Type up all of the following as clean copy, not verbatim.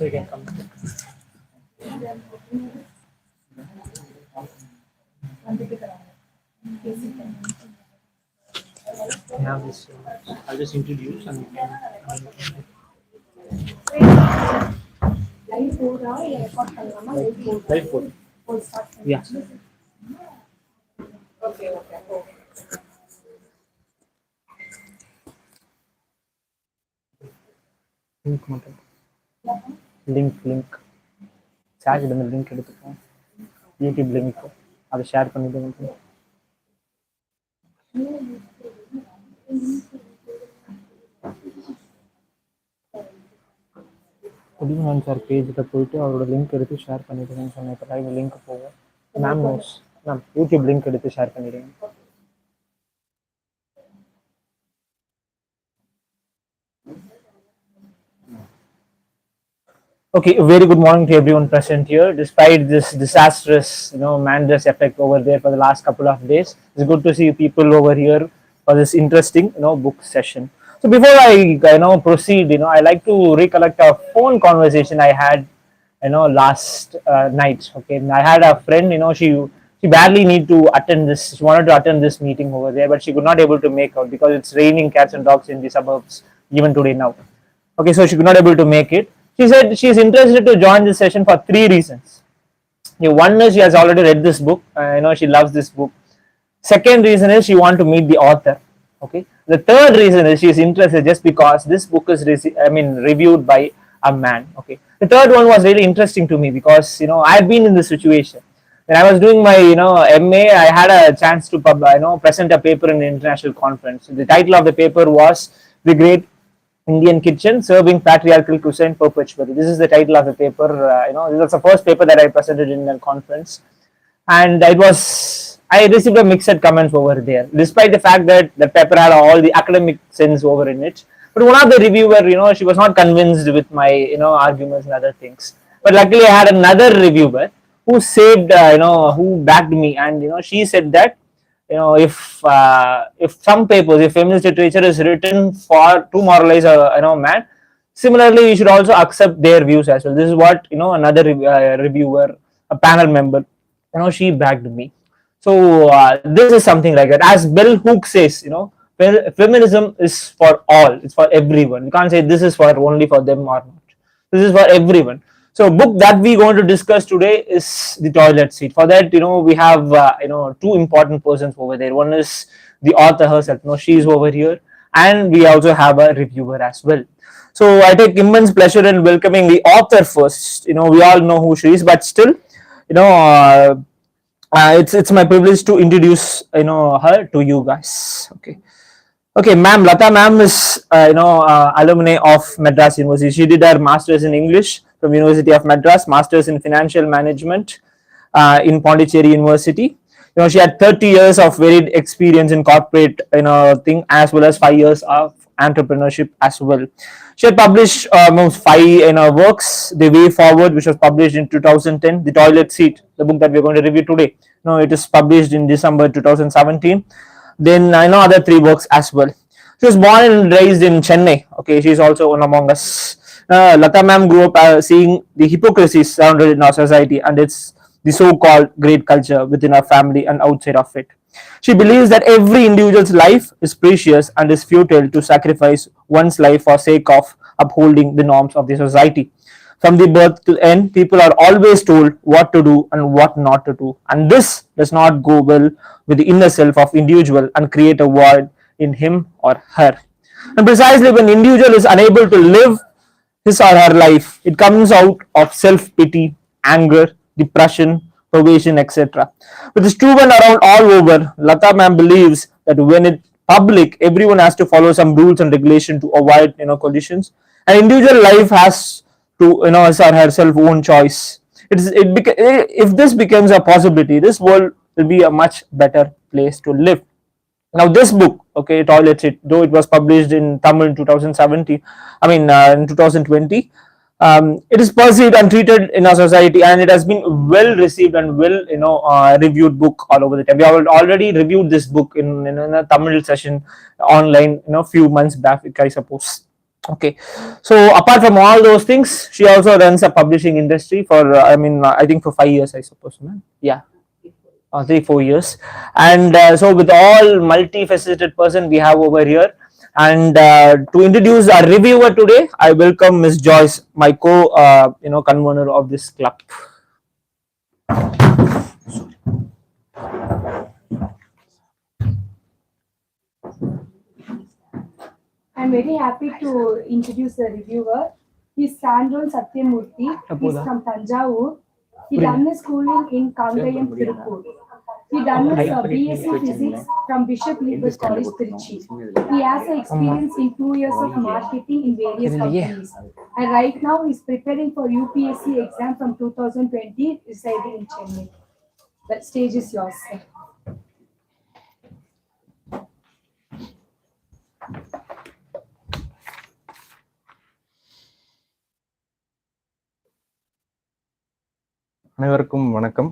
So you can come. Now this, I'll just introduce and you can. Live board. Yeah. Link மட்டும். Link charge பண்ண link எடுத்துக்கோங்க. YouTube link அதை share பண்ணிட்டு குடிமகன் sir பேஜில் போயிட்டு அவரோட லிங்க் எடுத்து ஷேர் பண்ணிடுங்கன்னு சொன்னேன். இப்போ லைவ் லிங்க் போகும். Ma'am notes ma'am YouTube link எடுத்து ஷேர் பண்ணிடுங்க. Okay, a very good morning to everyone present here. Despite this disastrous, Mandras effect over there for the last couple of days, it's good to see people over here for this interesting, book session. So before I, proceed, I like to recollect a phone conversation I had, last night. Okay, I had a friend, she badly need to attend this. She wanted to attend this meeting over there, but she could not able to make out because it's raining cats and dogs in the suburbs even today now. Okay, so she could not able to make it. She said she is interested to join this session for 3 reasons. One is she has already read this book. She loves this book. Second reason is she wants to meet the author. Okay. The third reason is she is interested just because this book is reviewed by a man. Okay. The third one was really interesting to me because I've been in this situation. When I was doing my MA, I had a chance to present a paper in an international conference. The title of the paper was The Great Indian Kitchen, Serving Patriarchal Cuisine Perpetually. This is the title of the paper. This was the first paper that I presented in a conference, and I received a mixed comments over there. Despite the fact that the paper had all the academic sense over in it, but one of the reviewer, she was not convinced with my arguments and other things. But luckily, I had another reviewer who saved, who backed me, and she said that if some papers, if feminist literature is written for to moralize a man, similarly we should also accept their views as well. This is what another reviewer, a panel member, she backed me. So this is something like that. As Bell Hooks says, feminism is for all. It's for everyone. You can't say this is for only for them or not. This is for everyone. So book that we going to discuss today is The Toilet Seat. For that, we have two important persons over there. One is the author herself. She is over here, and we also have a reviewer as well. So I take immense pleasure in welcoming the author first. We all know who she is, but still, it's my privilege to introduce her to you guys. Okay, ma'am, Lata ma'am is alumni of Madras University. She did her masters in English from University of Madras, masters in financial management in Pondicherry University. She had 30 years of varied experience in corporate thing, as well as 5 years of entrepreneurship as well. She had published almost 5 works. The Way Forward, which was published in 2010. The Toilet Seat, the book that we're going to review today. It is published in December 2017. Then I know other 3 books as well. She was born and raised in Chennai. Okay, she's also one among us. Lata ma'am grew up seeing the hypocrisies surrounded in our society, and it's the so-called great culture within our family and outside of it. She believes that every individual's life is precious and is futile to sacrifice one's life for sake of upholding the norms of the society. From the birth to the end, people are always told what to do and what not to do, and this does not go well with the inner self of individual and create a void in him or her. And precisely when individual is unable to live his or her life, it comes out of self-pity, anger, depression, probation, etc. With this proven around all over, Lata ma'am believes that when it public, everyone has to follow some rules and regulation to avoid collisions. And individual life has to his or herself own choice. If this becomes a possibility, this world will be a much better place to live. Now this book, okay, Toilet Seat, though it was published in Tamil in 2017, in 2020, it is perceived and treated in our society, and it has been well received and well reviewed book all over the time. We have already reviewed this book in a Tamil session online few months back, I suppose. Okay, so apart from all those things, she also runs a publishing industry for I think for 5 years, I suppose, man. Yeah, 3 4 years. And so with all multifaceted person we have over here, and to introduce our reviewer today, I welcome Miss Joyce, my co convener of this club. I'm very happy to introduce the reviewer. He's Sandron Satyamurthy. He's from Tanjavur. He done his schooling in Kangayam, Tirupur. He done his BSc Physics from Bishop Legal College, Trichy. He has experience in 2 years of marketing in various companies. And right now he's preparing for UPSC exam from 2020, residing in Chennai. The stage is yours, sir. அனைவருக்கும் வணக்கம்.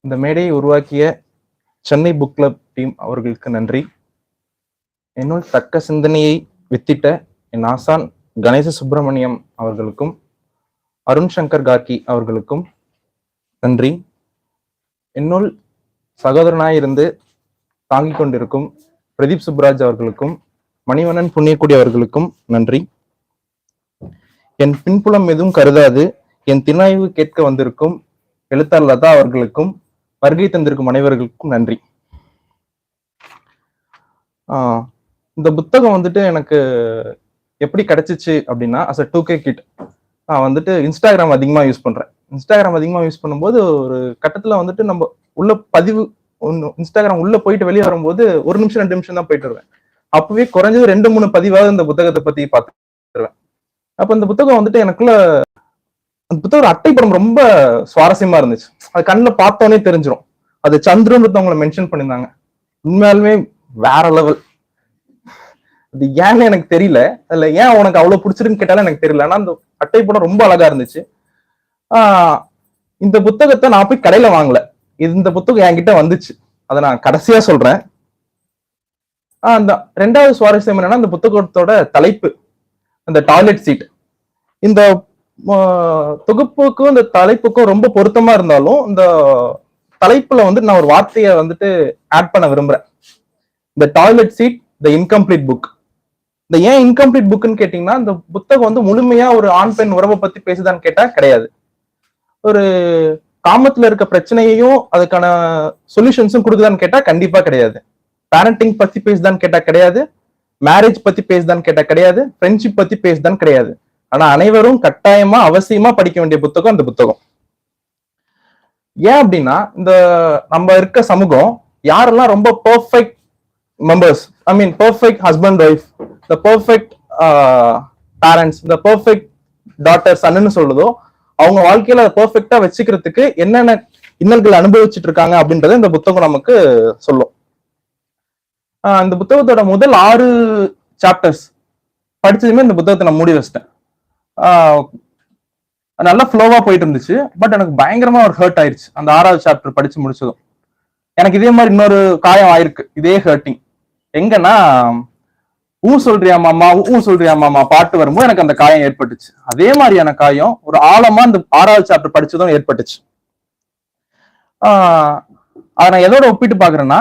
இந்த மேடையை உருவாக்கிய Chennai book club team அவர்களுக்கு நன்றி. என்னுள் தக்க சிந்தனையை வித்திட்ட என் ஆசான் கணேச சுப்பிரமணியம் அவர்களுக்கும் அருண் சங்கர் கார்கி அவர்களுக்கும் நன்றி. என்னுள் சகோதரனாயிருந்து தாங்கிக் கொண்டிருக்கும் பிரதீப் சுப்ராஜ் அவர்களுக்கும் மணிவண்ணன் புண்ணியக்குடி அவர்களுக்கும் நன்றி. என் பின்புலம் எதுவும் கருதாது என் தினாய்வு கேட்க வந்திருக்கும் எழுத்தாளர் லதா அவர்களுக்கும் வருகை தந்திருக்கும் அனைவர்களுக்கும் நன்றி. இந்த புத்தகம் வந்துட்டு எனக்கு எப்படி கிடைச்சிச்சு அப்படின்னா, அஸ் அ 2K கிட் நான் வந்துட்டு இன்ஸ்டாகிராம் அதிகமா யூஸ் பண்றேன். இன்ஸ்டாகிராம் அதிகமா யூஸ் பண்ணும்போது ஒரு கட்டத்துல வந்துட்டு நம்ம உள்ள பதிவு இன்ஸ்டாகிராம் உள்ள போயிட்டு வெளியே வரும்போது 1 நிமிஷம் 2 நிமிஷம் தான் போயிட்டு வருவேன். அப்பவே குறைஞ்சது 2-3 பதிவாவது இந்த புத்தகத்தை பத்தி பார்த்துருவேன். அப்ப இந்த புத்தகம் வந்துட்டு எனக்குள்ள அந்த புத்தகம் அட்டைப்படம் ரொம்ப சுவாரஸ்யமா இருந்துச்சு. அது கண்ணில் பார்த்தோன்னே தெரிஞ்சிடும். அது சந்திரன்றவங்களை மென்ஷன் பண்ணியிருந்தாங்க. உண்மையாலுமே வேற லெவல். அது ஏன்னு எனக்கு தெரியல. அதுல ஏன் உனக்கு அவ்வளவு பிடிச்சிருக்குன்னு கேட்டாலும் எனக்கு தெரியல. ஆனா அந்த அட்டைப்படம் ரொம்ப அழகா இருந்துச்சு. இந்த புத்தகத்தை நான் போய் கடையில வாங்கல. இந்த புத்தகம் என்கிட்ட வந்துச்சு. அதை நான் கடைசியா சொல்றேன். அந்த 2வது சுவாரஸ்யம் என்னன்னா, இந்த புத்தகத்தோட தலைப்பு அந்த டாய்லெட் சீட். இந்த தொகுப்புக்கும் இந்த தலைப்புக்கும் ரொம்ப பொருத்தமா இருந்தாலும் இந்த தலைப்புல வந்து நான் ஒரு வார்த்தையை வந்துட்டு ஆட் பண்ண விரும்புறேன். இந்த toilet seat the incomplete book. இந்த ஏன் இன்கம்ப்ளீட் புக்னு கேட்டீங்கன்னா, இந்த புத்தகம் வந்து முழுமையா ஒரு ஆண் பெண் உறவை பத்தி பேசுதான்னு கேட்டா கிடையாது. ஒரு காமத்துல இருக்க பிரச்சனையையும் அதுக்கான சொல்யூஷன்ஸும் கொடுக்குதான்னு கேட்டா கண்டிப்பா கிடையாது. பேரண்டிங் பத்தி பேசுதான்னு கேட்டா கிடையாது. மேரேஜ் பத்தி பேசுதான்னு கேட்டா கிடையாது. ஃப்ரெண்ட்ஷிப் பத்தி பேசுதான்னு கிடையாது. ஆனா அனைவரும் கட்டாயமா அவசியமா படிக்க வேண்டிய புத்தகம் அந்த புத்தகம். ஏன் அப்படின்னா, இந்த நம்ம இருக்க சமூகம் யாரெல்லாம் ரொம்ப perfect members, perfect husband wife, the perfect parents, the perfect daughter சன்னு சொல்லுதோ, அவங்க வாழ்க்கையில அதை பெர்ஃபெக்டா வச்சுக்கிறதுக்கு என்னென்ன இன்னல்கள் அனுபவிச்சுட்டு இருக்காங்க அப்படின்றத இந்த புத்தகம் நமக்கு சொல்லும். இந்த புத்தகத்தோட முதல் 6 சாப்டர்ஸ் படிச்சதுமே இந்த புத்தகத்தை நான் மூடி வச்சிட்டேன். நல்லா ஃப்ளோவா போயிட்டு இருந்துச்சு. பட் எனக்கு பயங்கரமா ஒரு ஹர்ட் ஆயிடுச்சு அந்த 6வது சாப்டர் படிச்சு முடிச்சதும். எனக்கு இதே மாதிரி இன்னொரு காயம் ஆயிருக்கு, இதே ஹர்ட்டிங். எங்கன்னா, சொல்றியா மாமா பாட்டு வரும்போது எனக்கு அந்த காயம் ஏற்பட்டுச்சு. அதே மாதிரியான காயம் ஒரு ஆழமா இந்த 6வது சாப்டர் படிச்சதும் ஏற்பட்டுச்சு. அதை நான் எதோட ஒப்பிட்டு பாக்குறேன்னா,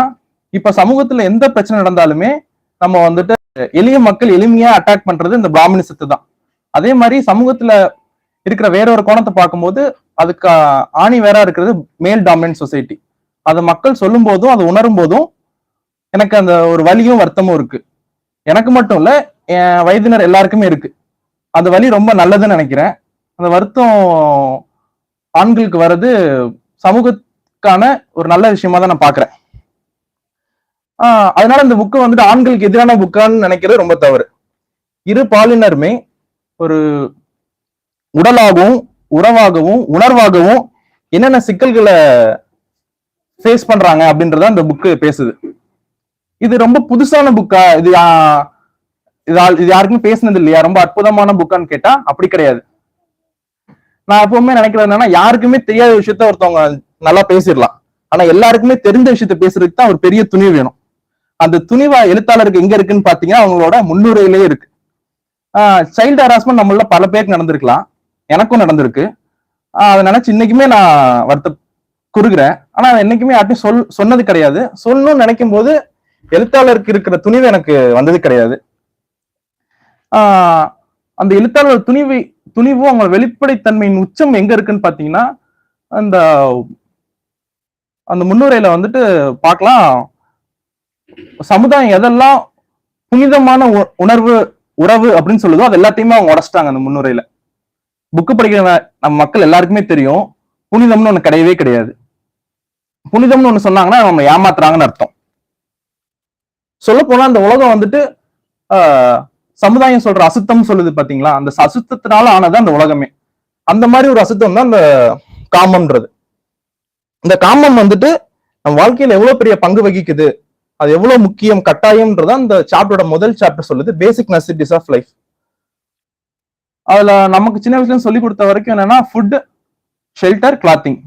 இப்ப சமூகத்துல எந்த பிரச்சனை நடந்தாலுமே நம்ம வந்துட்டு எளிய மக்கள் எளிமையா அட்டாக் பண்றது இந்த பிராமணிசத்தை தான். அதே மாதிரி சமூகத்துல இருக்கிற வேற ஒரு கோணத்தை பார்க்கும்போது அதுக்கு ஆணி வேற இருக்கிறது மேல் டாமினன்ட் சொசைட்டி. அதை மக்கள் சொல்லும் போதும் அதை உணரும் போதும் எனக்கு அந்த ஒரு வலியும் வருத்தமும் இருக்கு. எனக்கு மட்டும் இல்ல, என் வயதினர் எல்லாருக்குமே இருக்கு. அந்த வலி ரொம்ப நல்லதுன்னு நினைக்கிறேன். அந்த வருத்தம் ஆண்களுக்கு வர்றது சமூகத்துக்கான ஒரு நல்ல விஷயமா தான் நான் பாக்குறேன். அதனால இந்த புக்கு வந்துட்டு ஆண்களுக்கு எதிரான புக்கான்னு நினைக்கிறது ரொம்ப தவறு. இரு பாலினருமே ஒரு உடலாகவும் உறவாகவும் உணர்வாகவும் என்னென்ன சிக்கல்களை ஃபேஸ் பண்றாங்க அப்படின்றத இந்த புக்கு பேசுது. இது ரொம்ப புதுசான புக்கா, இது யாருக்குமே பேசினது இல்லையா, ரொம்ப அற்புதமான புக்கான்னு கேட்டா அப்படி கிடையாது. நான் எப்பவுமே நினைக்கிறது என்னன்னா, யாருக்குமே தெரியாத விஷயத்த ஒருத்தவங்க நல்லா பேசிடலாம். ஆனா எல்லாருக்குமே தெரிஞ்ச விஷயத்த பேசுறதுக்கு தான் ஒரு பெரிய துணிவு வேணும். அந்த துணிவா எழுத்தாளருக்கு எங்க இருக்குன்னு பாத்தீங்கன்னா அவங்களோட முன்னுரையிலே இருக்கு. சைல்டு ஹராஸ்மெண்ட் நம்மள பல பேருக்கு நடந்திருக்கலாம், எனக்கும் நடந்திருக்கு. அதை நினைச்சு இன்னைக்குமே நான் வருத்த குறுகிறேன். ஆனா என்னைக்குமே யார்ட்டையும் சொன்னது கிடையாது. சொல்லணும்னு நினைக்கும் போது எழுத்தாளருக்கு இருக்கிற துணிவு எனக்கு வந்தது கிடையாது. அந்த எழுத்தாளர் துணிவும் அவங்க வெளிப்படைத்தன்மையின் உச்சம் எங்க இருக்குன்னு பாத்தீங்கன்னா, அந்த அந்த முன்னுரையில வந்துட்டு பார்க்கலாம். சமுதாயம் எதெல்லாம் புனிதமான உறவு அப்படின்னு சொல்லுதோ அது எல்லாத்தையுமே அவங்க உடைச்சிட்டாங்க அந்த முன்னுரையில. புக்கு படிக்கிற நம்ம மக்கள் எல்லாருக்குமே தெரியும், புனிதம்னு ஒண்ணு கிடையவே கிடையாது. புனிதம்னு ஒண்ணு சொன்னாங்கன்னா நம்ம ஏமாத்துறாங்கன்னு அர்த்தம். சொல்ல போனா அந்த உலகம் வந்துட்டு சமுதாயம் சொல்ற அசுத்தம் சொல்லுது பாத்தீங்களா, அந்த அசுத்தத்தினால ஆனது அந்த உலகமே. அந்த மாதிரி ஒரு அசுத்தம் தான் அந்த காமம்ன்றது. இந்த காமம் வந்துட்டு நம்ம வாழ்க்கையில எவ்வளவு பெரிய பங்கு வகிக்குது, அது எவ்வளவு முக்கியம் கட்டாயம்ன்றத அந்த சாப்டரோட முதல் சாப்டர் சொல்லுது, பேசிக் நெசசிட்டிஸ் ஆஃப் லைஃப். அதுல நமக்கு சின்ன வயசுல சொல்லி கொடுத்த வரைக்கும் என்னன்னா, ஃபுட், ஷெல்டர், கிளாத்திங்,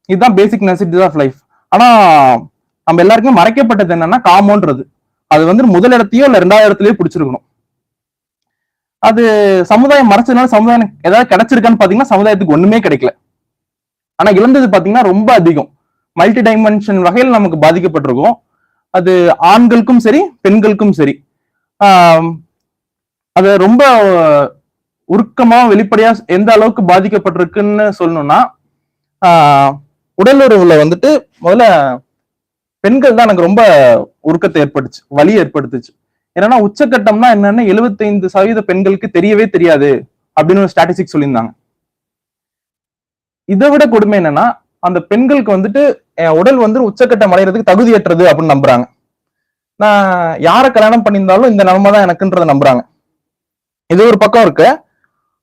இதுதான் பேசிக் நெசசிட்டிஸ் ஆஃப் லைஃப். ஆனா நம்ம எல்லாருக்குமே மறைக்கப்பட்டது என்னன்னா காமம்ன்றது. அது வந்து முதல் இடத்தையோ இல்ல 2வது இடத்துலயோ பிடிச்சிருக்கணும். அது சமுதாயம் மறைச்சதுனால சமுதாயம் ஏதாவது கிடைச்சிருக்கான்னு பாத்தீங்கன்னா சமுதாயத்துக்கு ஒண்ணுமே கிடைக்கல. ஆனா இழந்தது பாத்தீங்கன்னா ரொம்ப அதிகம். மல்டி டைமென்ஷன் வகையில் நமக்கு பாதிக்கப்பட்டிருக்கும். அது ஆண்களுக்கும் சரி பெண்களுக்கும் சரி. அது ரொம்ப உருக்கமா வெளிப்படையா எந்த அளவுக்கு பாதிக்கப்பட்டிருக்குன்னு சொல்லணும்னா, உடல் உறவுல வந்துட்டு முதல்ல பெண்கள் தான் எனக்கு ரொம்ப உருக்கத்தை ஏற்பட்டுச்சு, வலி ஏற்படுத்துச்சு. ஏன்னா உச்சக்கட்டம்னா என்னன்னு 75% பெண்களுக்கு தெரியவே தெரியாது அப்படின்னு ஒரு ஸ்டாட்டிஸ்டிக்ஸ் சொல்லியிருந்தாங்க. இதை விட கொடுமை என்னன்னா, அந்த பெண்களுக்கு வந்துட்டு என் உடல் வந்து உச்சக்கட்டம் அடைகிறதுக்கு தகுதியற்றது அப்படின்னு நம்புறாங்க. நான் யாரை கல்யாணம் பண்ணியிருந்தாலும் இந்த நிலைமை தான் எனக்குன்றதை நம்புறாங்க. இது ஒரு பக்கம் இருக்கு.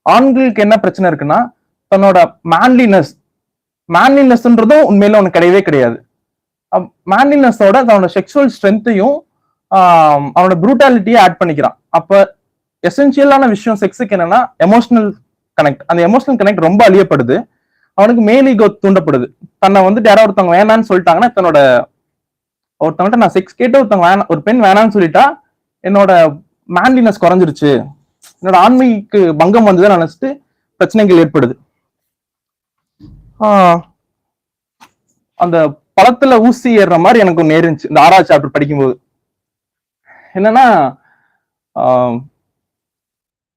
ஆண்களுக்கு என்ன பிரச்சனை இருக்குன்னா, தன்னோட மேன்லினஸ்ன்றதும் உண்மையில ஒண்ணு கிடையவே கிடையாது. மேன்லினஸோட தன்னோட செக்ஷுவல் ஸ்ட்ரென்த்தையும் அவனோட ப்ரூட்டாலிட்டியை ஆட் பண்ணிக்கிறான். அப்ப எசென்சியலான விஷயம் செக்ஸுக்கு என்னன்னா எமோஷனல் கனெக்ட். அந்த எமோஷனல் கனெக்ட் ரொம்ப அழியப்படுது. அவனுக்கு மேல் ஈகோ தூண்டப்படுது. தன்னை வந்துட்டு யாராவது ஒருத்தவங்க வேணான்னு சொல்லிட்டாங்கன்னா, ஒருத்தவங்கிட்ட நான் செக்ஸ் கேட்டு ஒரு பெண் வேணான்னு சொல்லிட்டா என்னோட மேன்லினஸ் குறைஞ்சிருச்சு, என்னோட ஆண்மைக்கு பங்கம் வந்ததுன்னு நினைச்சிட்டு பிரச்சனைகள் ஏற்படுது. அந்த பழத்துல ஊசி ஏறுற மாதிரி எனக்கு ஒன்று ஏறிச்சு இந்த 6வது சாப்டர் படிக்கும்போது. என்னன்னா,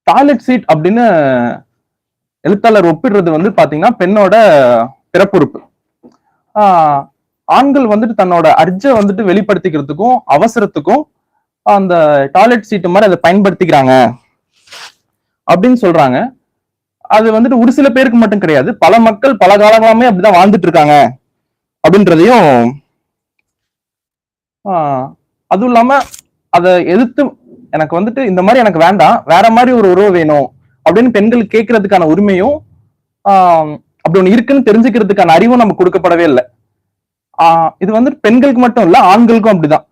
டாய்லெட் சீட் அப்படின்னு எழுத்தாளர் ஒப்பிடுறது வந்து பாத்தீங்கன்னா பெண்ணோட பிறப்புறுப்பு. ஆண்கள் வந்துட்டு தன்னோட அர்ஜை வந்துட்டு வெளிப்படுத்திக்கிறதுக்கும் அவசரத்துக்கும் அந்த டாய்லெட் சீட்டு மாதிரி அதை பயன்படுத்திக்கிறாங்க அப்படின்னு சொல்றாங்க. அது வந்துட்டு ஒரு சில பேருக்கு மட்டும் கிடையாது, பல மக்கள் பல காலங்களாமே அப்படிதான் வாழ்ந்துட்டு இருக்காங்க அப்படின்றதையும், அதுவும் இல்லாம அதை எதிர்த்து எனக்கு வந்துட்டு இந்த மாதிரி எனக்கு வேண்டாம், வேற மாதிரி ஒரு உறவு வேணும் அப்படின்னு பெண்கள் கேட்கறதுக்கான உரிமையும் அப்படி ஒண்ணு இருக்குன்னு தெரிஞ்சுக்கிறதுக்கான அறிவும் நமக்கு கொடுக்கப்படவே இல்லை. இது வந்து பெண்களுக்கு மட்டும் இல்ல, ஆண்களுக்கும் அப்படிதான்.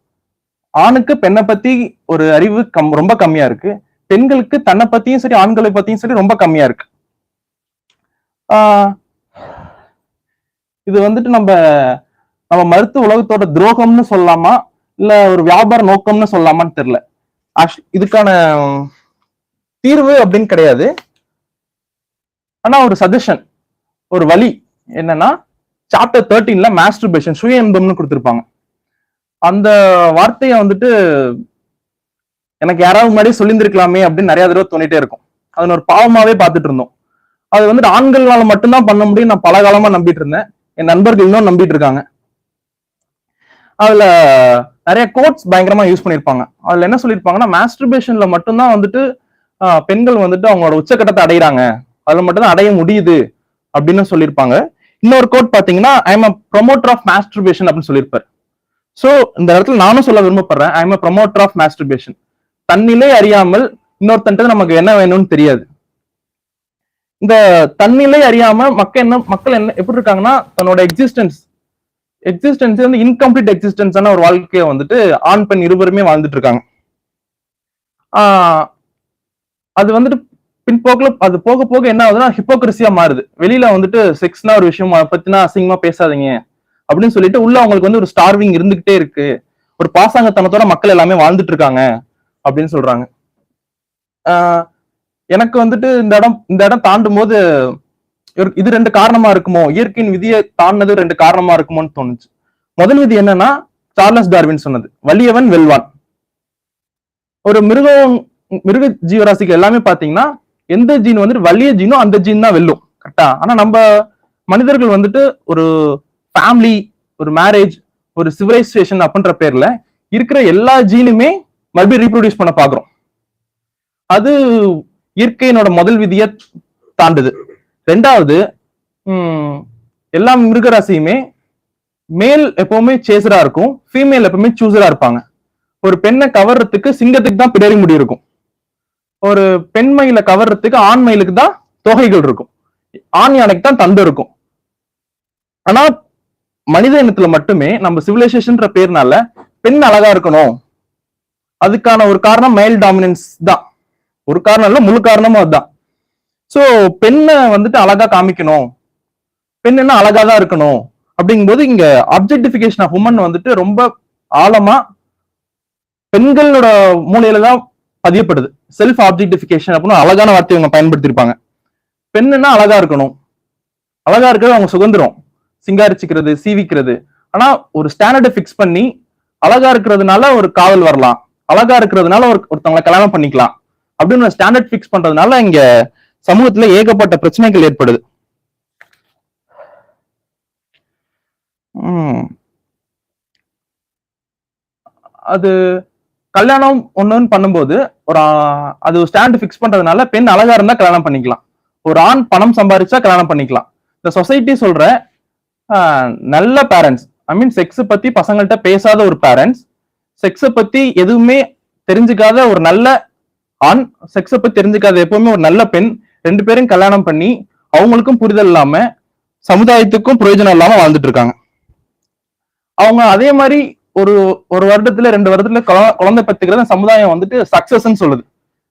ஆணுக்கு பெண்ணை பத்தி ஒரு அறிவு ரொம்ப கம்மியா இருக்கு, பெண்களுக்கு தன்னை பத்தியும் சரி ஆண்களை பத்தியும் சரி ரொம்ப கம்மியா இருக்கு. இது வந்துட்டு நம்ம மருத்துவ உலகத்தோட துரோகம்னு சொல்லலாமா இல்ல ஒரு வியாபார நோக்கம்னு சொல்லலாமான்னு தெரியல. இதுக்கான தீர்வு அப்படின்னு கிடையாது. ஆனா ஒரு சஜஷன், ஒரு வழி என்னன்னா, சாப்டர் 13ல மாஸ்டர்பேஷன், சுய இன்பம்னு கொடுத்திருப்பாங்க. அந்த வார்த்தையை வந்துட்டு எனக்கு யாராவது முன்னாடி சொல்லியிருந்திருக்கலாமே அப்படின்னு நிறைய தடவை தோணிட்டே இருக்கும். அது ஒரு பாவமாவே பார்த்துட்டு இருந்தோம். அது வந்துட்டு ஆண்களால மட்டும்தான் பண்ண முடியும் நான் பல காலமா நம்பிட்டு இருந்தேன். என் நண்பர்கள் இன்னும் நம்பிட்டு இருக்காங்க. அதுல நிறைய கோட்ஸ் பயங்கரமா யூஸ் பண்ணிருப்பாங்க. அதுல என்ன சொல்லியிருப்பாங்கன்னா, மாஸ்டர்பேஷன்ல மட்டும்தான் வந்துட்டு பெண்கள் வந்துட்டு அவங்களோட உச்சக்கட்டத்தை அடைகிறாங்க, அதுல மட்டும்தான் அடைய முடியுது அப்படின்னு சொல்லியிருப்பாங்க. இன்னொரு கோட் பாத்தீங்கன்னா, I am a promoter of masturbation அப்படின்னு சொல்லியிருப்பாரு. சோ இந்த இடத்துல நானும் சொல்ல விரும்பப்படுறேன், I am a promoter of masturbation. தன்னிலை அறியாமல் இன்னொருத்தன்ட்டு நமக்கு என்ன வேணும்னு தெரியாது. இந்த தன்னிலை அறியாம மக்கள் என்ன எப்படி இருக்காங்கன்னா, தன்னோட எக்ஸிஸ்டன்ஸ் வந்து இன்கம்ப்ளீட் எக்ஸிஸ்டன்ஸான ஒரு வாழ்க்கையை வந்துட்டு ஆண் பெண் இருவருமே வாழ்ந்துட்டு இருக்காங்க. அது வந்துட்டு பின்போக்குல அது போக போக என்ன ஆகுதுன்னா ஹிப்போக்ரஸியா மாறுது. வெளியில வந்துட்டு செக்ஸ்னா ஒரு விஷயம் பத்தினா அசிங்கமா பேசாதீங்க அப்படின்னு சொல்லிட்டு உள்ள அவங்களுக்கு வந்து ஒரு ஸ்டார்விங் இருந்துகிட்டே இருக்கு, ஒரு பாசாங்கத்தனத்தோட மக்கள் எல்லாமே வாழ்ந்துட்டு இருக்காங்க அப்படின்னு சொல்றாங்க. எனக்கு வந்துட்டு இந்த இடம் தாண்டும் போது இது 2 காரணமா இருக்குமோ, இயற்கையின் விதியை தாண்டினது 2 காரணமா இருக்குமோன்னு தோணுச்சு. முதல் விதி என்னன்னா, சார்லஸ் டார்வின் சொன்னது, வலியவன் வெல்வான். ஒரு மிருக ஜீவராசிக்கு எல்லாமே பாத்தீங்கன்னா எந்த ஜீன் வந்துட்டு வலிய ஜீனோ அந்த ஜீன் தான் வெல்லும், கரெக்டா? ஆனா நம்ம மனிதர்கள் வந்துட்டு ஒரு ஃபேமிலி, ஒரு மேரேஜ், ஒரு சிவிலைசேஷன் அப்படின்ற பேர்ல இருக்கிற எல்லா ஜீனுமே மறுபடியும் ரீப்ரொடியூஸ் பண்ண பாக்குறோம். அது இயற்கையினோட முதல் விதியை தாண்டுது. 2வது, எல்லா மிருகராசியுமே மேல் எப்பவுமே சேசரா இருக்கும், ஃபீமேல் எப்பவுமே சூசரா இருப்பாங்க. ஒரு பெண்ணை கவர்றதுக்கு சிங்கத்துக்கு தான் பிடரி முடி இருக்கும், ஒரு பெண்மயில கவர்றதுக்கு ஆண் மயிலுக்கு தான் தொகைகள் இருக்கும், ஆண் யானைக்கு தான் தண்டு இருக்கும். ஆனா மனித இனத்துல மட்டுமே நம்ம சிவிலைசேஷன்ற பேர்னால பெண் அழகா இருக்கணும், அதுக்கான ஒரு காரணம் மேல் டாமினன்ஸ் தான். ஒரு காரணம் இல்ல, முழு காரணமும் அதுதான். சோ பெண்ணை வந்துட்டு அழகா காமிக்கணும், பெண் என்ன அழகா தான் இருக்கணும் அப்படிங்கும்போது இங்க அப்ஜெக்டிபிகேஷன் ஆஃப் உமன் வந்துட்டு ரொம்ப ஆழமா பெண்களோட மூலையில தான் பதியப்படுது. செல்ஃப் ஆப்ஜெக்டிபிகேஷன் அப்படின்னு அழகான வார்த்தை அவங்க பயன்படுத்திருப்பாங்க. பெண்ணுன்னா அழகா இருக்கணும், அழகா இருக்கிறது அவங்க சுதந்திரம், சிங்காரிச்சுக்கிறது, சீவிக்கிறது. ஆனா ஒரு ஸ்டாண்டர்டை பிக்ஸ் பண்ணி அழகா இருக்கிறதுனால ஒரு காதல் வரலாம், அழகா இருக்கிறதுனால ஒருத்தவங்களை கல்யாணம் பண்ணிக்கலாம் அப்படின்னு ஒரு ஸ்டாண்டர்ட் பிக்ஸ் பண்றதுனால இங்க சமூகத்துல ஏகப்பட்ட பிரச்சனைகள் ஏற்படுது. அது கல்யாணம் ஒண்ணுன்னு பண்ணும்போது அது ஸ்டாண்ட் பிக்ஸ் பண்றதுனால பெண் அழகா இருந்தா கல்யாணம் பண்ணிக்கலாம், ஒரு ஆண் பணம் சம்பாதிச்சா கல்யாணம் பண்ணிக்கலாம். இந்த சொசைட்டி சொல்ற நல்ல பேரண்ட்ஸ், ஐ மீன் செக்ஸ் பத்தி பசங்கள்கிட்ட பேசாத ஒரு பேரண்ட்ஸ், செக்ஸ பத்தி எதுவுமே தெரிஞ்சுக்காத ஒரு நல்ல ஆண், செக்ஸ பத்தி தெரிஞ்சுக்காத எப்பவுமே ஒரு நல்ல பெண், 2 பேரும் கல்யாணம் பண்ணி அவங்களுக்கும் புரிதல் இல்லாம சமுதாயத்துக்கும் பிரயோஜனம் இல்லாம வாழ்ந்துட்டு இருக்காங்க. அவங்க அதே மாதிரி ஒரு வருடத்துல 2 வருடத்துல குழந்தை பெற்றுக்கிறது சமுதாயம் வந்துட்டு சக்சஸ்ன்னு சொல்லுது.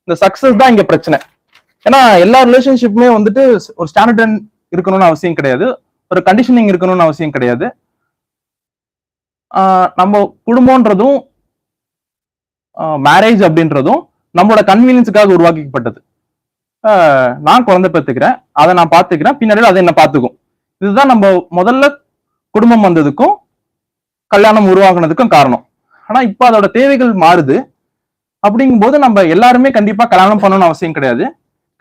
இந்த சக்சஸ் தான் இங்க பிரச்சனை. ஏன்னா எல்லா ரிலேஷன்ஷிப்புமே வந்துட்டு ஒரு ஸ்டாண்டர்ட் இருக்கணும்னு அவசியம் கிடையாது, ஒரு கண்டிஷனிங் இருக்கணும்னு அவசியம் கிடையாது. நம்ம குடும்பம்ன்றதும் மேரேஜ் அப்படின்றதும் நம்மளோட கன்வீனியன்ஸுக்காக உருவாக்கப்பட்டது. நான் குழந்தை பெற்றுக்கிறேன், அதை நான் பார்த்துக்கிறேன், பின்னாடி அதை என்ன பார்த்துக்கும். இதுதான் நம்ம முதல்ல குடும்பம் வந்ததுக்கும் கல்யாணம் உருவாக்குனதுக்கும் காரணம். ஆனா இப்ப அதோட தேவைகள் மாறுது. அப்படிங்கும்போது நம்ம எல்லாருமே கண்டிப்பா கல்யாணம் பண்ணணும்னு அவசியம் கிடையாது,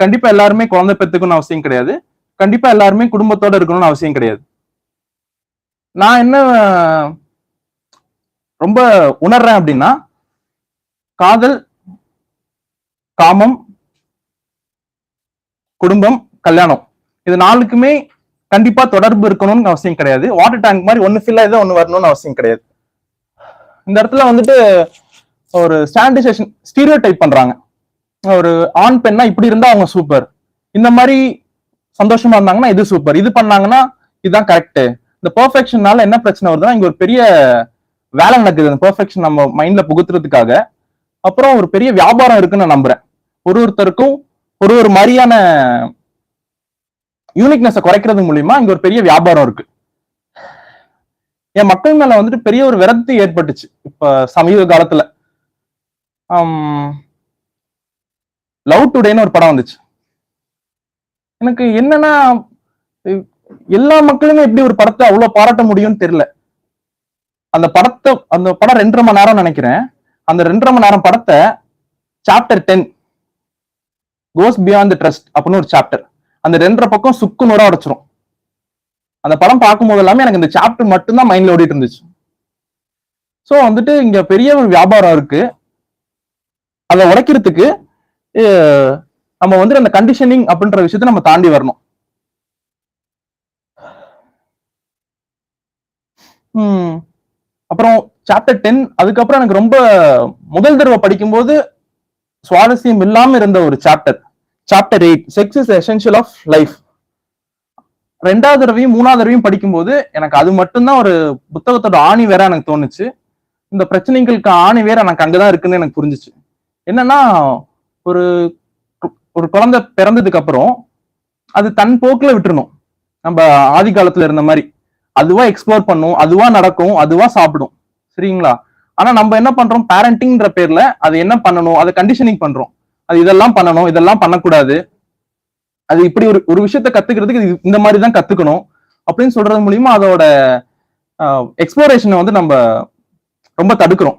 கண்டிப்பா எல்லாருமே குழந்தை பெற்றுக்கணும்னு அவசியம் கிடையாது, கண்டிப்பா எல்லாருமே குடும்பத்தோட இருக்கணும்னு அவசியம் கிடையாது. நான் என்ன ரொம்ப உணர்றேன் அப்படின்னா, காதல், காமம், குடும்பம், கல்யாணம், இது 4க்குமே கண்டிப்பா தொடர்பு இருக்கணும்னு அவசியம் கிடையாது. வாட்டர் டேங்க் மாதிரி ஒன்னு ஃபில் ஆகுது ஒன்னு வரணும்னு அவசியம் கிடையாது. இந்த இடத்துல வந்துட்டு ஒரு ஸ்டாண்டர்டைசேஷன், ஸ்டீரியோ டைப் பண்றாங்க. ஒரு ஆண் பெண்ணா இப்படி இருந்தா அவங்க சூப்பர், இந்த மாதிரி சந்தோஷமா இருந்தாங்கன்னா இது சூப்பர், இது பண்ணாங்கன்னா இதுதான் கரெக்ட். இந்த பெர்ஃபெக்ஷனால என்ன பிரச்சனை வருதுன்னா, இங்க ஒரு பெரிய வேலை நடக்குது அந்த பெர்ஃபெக்ஷன் நம்ம மைண்ட்ல புகுத்துறதுக்காக. அப்புறம் ஒரு பெரிய வியாபாரம் இருக்குன்னு நான் நம்புறேன். ஒருத்தருக்கும் ஒரு மாதிரியான யூனிக்னஸ குறைக்கிறது மூலியமா இங்க ஒரு பெரிய வியாபாரம் இருக்கு. என் மக்கள் மேல வந்துட்டு பெரிய ஒரு விரக்தி ஏற்பட்டுச்சு இப்ப சமீப காலத்துல. லவ் டுடேன்னு ஒரு படம் வந்துச்சு. எனக்கு என்னன்னா, எல்லா மக்களுமே எப்படி ஒரு படத்தை அவ்வளவு பாராட்ட முடியும்னு தெரியல. அந்த படம் 2.5 மணி நேரம் நினைக்கிறேன். அந்த 2.5 மணி நேரம் படத்தை chapter 10 cos beyond the trust அப்படின்னு ஒரு சாப்டர், அந்த 2.5 பக்கம் சுக்கு நூறா உடைச்சிரும். அந்த படம் பார்க்கும்போது எல்லாமே எனக்கு இந்த சாப்டர் மட்டும்தான் மைண்ட்ல ஓடிட்டு இருந்துச்சு. சோ வந்துட்டு இங்க பெரிய ஒரு வியாபாரம் இருக்கு. அதை உடைக்கிறதுக்கு நம்ம வந்துட்டு அந்த கண்டிஷனிங் அப்படின்ற விஷயத்த நம்ம தாண்டி வரணும். அப்புறம் சாப்டர் 10 அதுக்கப்புறம் எனக்கு ரொம்ப முதல் தடவை படிக்கும்போது சுவாரஸ்யம் இல்லாம இருந்த ஒரு chapter 8, sex is essential of life. 2வது தடவையும் 3வது தடவையும் படிக்கும்போது எனக்கு அது மட்டும்தான் ஒரு புத்தகத்தோட ஆணி வேற எனக்கு தோணுச்சு. இந்த பிரச்சனைகளுக்கு ஆணி வேற எனக்கு அங்கதான் இருக்குன்னு எனக்கு புரிஞ்சிச்சு. என்னன்னா, ஒரு குழந்தை பிறந்ததுக்கு அப்புறம் அது தன் போக்குல விட்டுறணும். நம்ம ஆதி காலத்துல இருந்த மாதிரி அதுவா எக்ஸ்ப்ளோர் பண்ணும், அதுவா நடக்கும், அதுவா சாப்பிடும், சரிங்களா? ஆனா நம்ம என்ன பண்றோம், பேரண்டிங்ன்ற பேர்ல அது என்ன பண்ணணும் அதை கண்டிஷனிங் பண்றோம். அது இதெல்லாம் பண்ணணும், இதெல்லாம் பண்ணக்கூடாது, அது இப்படி ஒரு விஷயத்த கத்துக்கிறதுக்கு இந்த மாதிரி தான் கத்துக்கணும் அப்படின்னு சொல்றது மூலியமா அதோட எக்ஸ்ப்ளோரேஷனை வந்து நம்ம ரொம்ப தடுக்கிறோம்.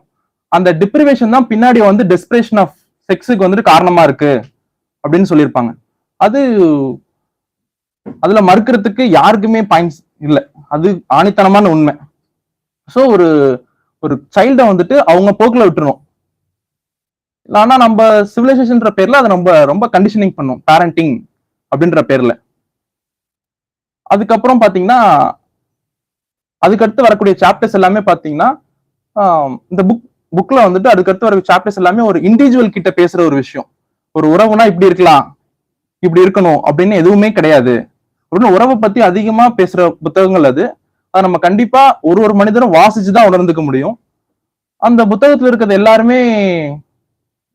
அந்த டிப்ரிவேஷன் தான் பின்னாடி வந்து டெஸ்பிரேஷன் ஆஃப் செக்ஸுக்கு வந்துட்டு காரணமா இருக்கு அப்படின்னு சொல்லியிருப்பாங்க. அது அதுல மறுக்கிறதுக்கு யாருக்குமே பாயிண்ட்ஸ் இல்லை, அது ஆணித்தனமான உண்மை. ஸோ ஒரு சைல்டை வந்துட்டு அவங்க போக்குல விட்டுறணும். ஆனா நம்ம சிவிலைசேஷன்ற பேர்ல அதை நம்ம ரொம்ப கண்டிஷனிங் பண்ணோம், பேரண்டிங் அப்படின்ற பேர்ல. அதுக்கப்புறம் பாத்தீங்கன்னா அதுக்கடுத்து வரக்கூடிய சாப்டர்ஸ் எல்லாமே பாத்தீங்கன்னா இந்த புக்ல வந்துட்டு அதுக்கடுத்து வர சாப்டர்ஸ் எல்லாமே ஒரு இண்டிவிஜுவல் கிட்ட பேசுற ஒரு விஷயம். ஒரு உறவுனா இப்படி இருக்கலாம், இப்படி இருக்கணும் அப்படின்னு எதுவுமே கிடையாது. உறவை பத்தி அதிகமா பேசுற புத்தகங்கள் அது. அதை நம்ம கண்டிப்பா ஒரு மனிதரும் வாசிச்சுதான் உணர்ந்துக்க முடியும். அந்த புத்தகத்துல இருக்கிறது